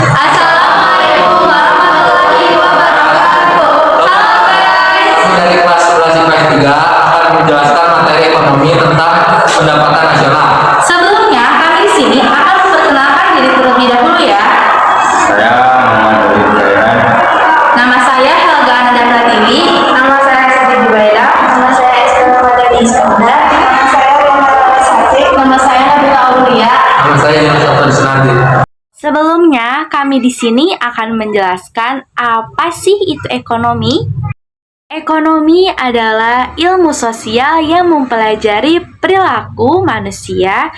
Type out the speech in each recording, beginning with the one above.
Assalamualaikum warahmatullahi wabarakatuh. Halo guys. Dari kelas 11 IPS 3 akan menjelaskan materi ekonomi tentang pendapatan nasional. Sebelumnya kami di sini akan memperkenalkan diri terlebih dahulu ya. Saya Muhammad Dodi Hidayat. Nama saya Helga Ananda Pratiwi. Nama saya Siti Jubaida. Nama saya Esther Madani Iskandar. Nama saya Rina Sati. Nama saya Nabila Aulia. Nama saya Yunus Abdul Sunardi. Sebelumnya, kami di sini akan menjelaskan apa sih itu ekonomi. Ekonomi adalah ilmu sosial yang mempelajari perilaku manusia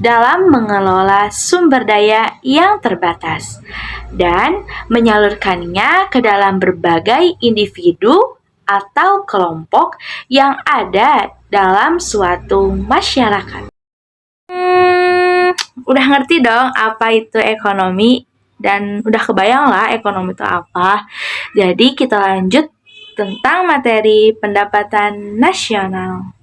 dalam mengelola sumber daya yang terbatas dan menyalurkannya ke dalam berbagai individu atau kelompok yang ada dalam suatu masyarakat. Udah ngerti dong apa itu ekonomi dan udah kebayang lah ekonomi itu apa. Jadi kita lanjut tentang materi pendapatan nasional.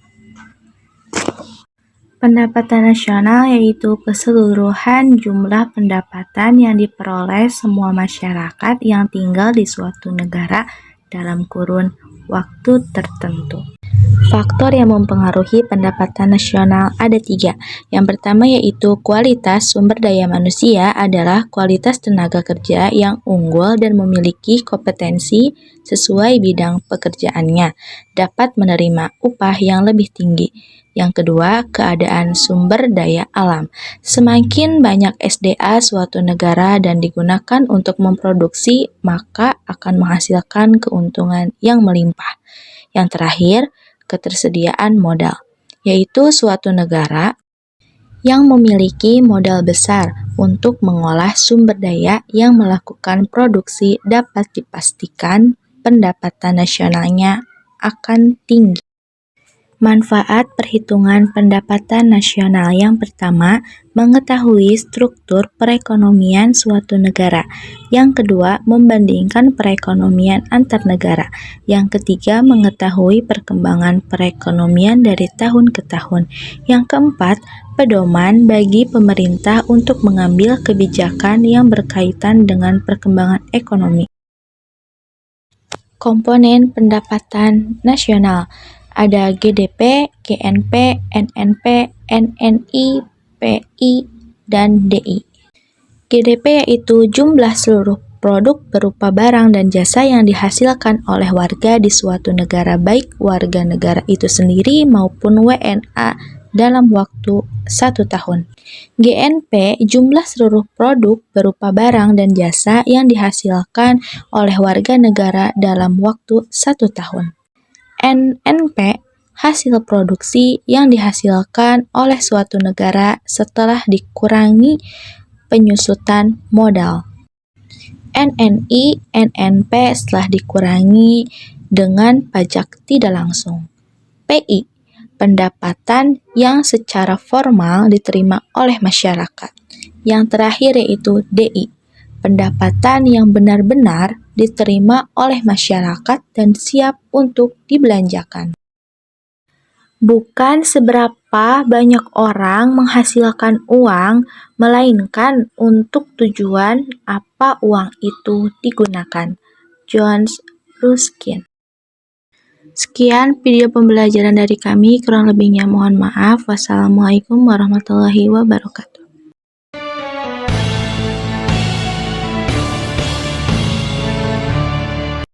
Pendapatan nasional yaitu keseluruhan jumlah pendapatan yang diperoleh semua masyarakat yang tinggal di suatu negara dalam kurun waktu tertentu. Faktor yang mempengaruhi pendapatan nasional ada 3. Yang pertama yaitu kualitas sumber daya manusia adalah kualitas tenaga kerja yang unggul dan memiliki kompetensi sesuai bidang pekerjaannya, dapat menerima upah yang lebih tinggi. Yang kedua, keadaan sumber daya alam. Semakin banyak SDA suatu negara dan digunakan untuk memproduksi, maka akan menghasilkan keuntungan yang melimpah. Yang terakhir, ketersediaan modal, yaitu suatu negara yang memiliki modal besar untuk mengolah sumber daya yang melakukan produksi dapat dipastikan pendapatan nasionalnya akan tinggi. Manfaat perhitungan pendapatan nasional yang pertama, mengetahui struktur perekonomian suatu negara. Yang kedua, membandingkan perekonomian antar negara. Yang ketiga, mengetahui perkembangan perekonomian dari tahun ke tahun. Yang keempat, pedoman bagi pemerintah untuk mengambil kebijakan yang berkaitan dengan perkembangan ekonomi. Komponen pendapatan nasional ada GDP, GNP, NNP, NNI, PI, dan DI. GDP yaitu jumlah seluruh produk berupa barang dan jasa yang dihasilkan oleh warga di suatu negara, baik warga negara itu sendiri maupun WNA dalam waktu 1 tahun. GNP jumlah seluruh produk berupa barang dan jasa yang dihasilkan oleh warga negara dalam waktu 1 tahun. NNP hasil produksi yang dihasilkan oleh suatu negara setelah dikurangi penyusutan modal. NNI, NNP setelah dikurangi dengan pajak tidak langsung. PI, pendapatan yang secara formal diterima oleh masyarakat. Yang terakhir yaitu DI, pendapatan yang benar-benar diterima oleh masyarakat dan siap untuk dibelanjakan. Bukan seberapa banyak orang menghasilkan uang, melainkan untuk tujuan apa uang itu digunakan. John Ruskin. Sekian video pembelajaran dari kami, kurang lebihnya mohon maaf. Wassalamualaikum warahmatullahi wabarakatuh.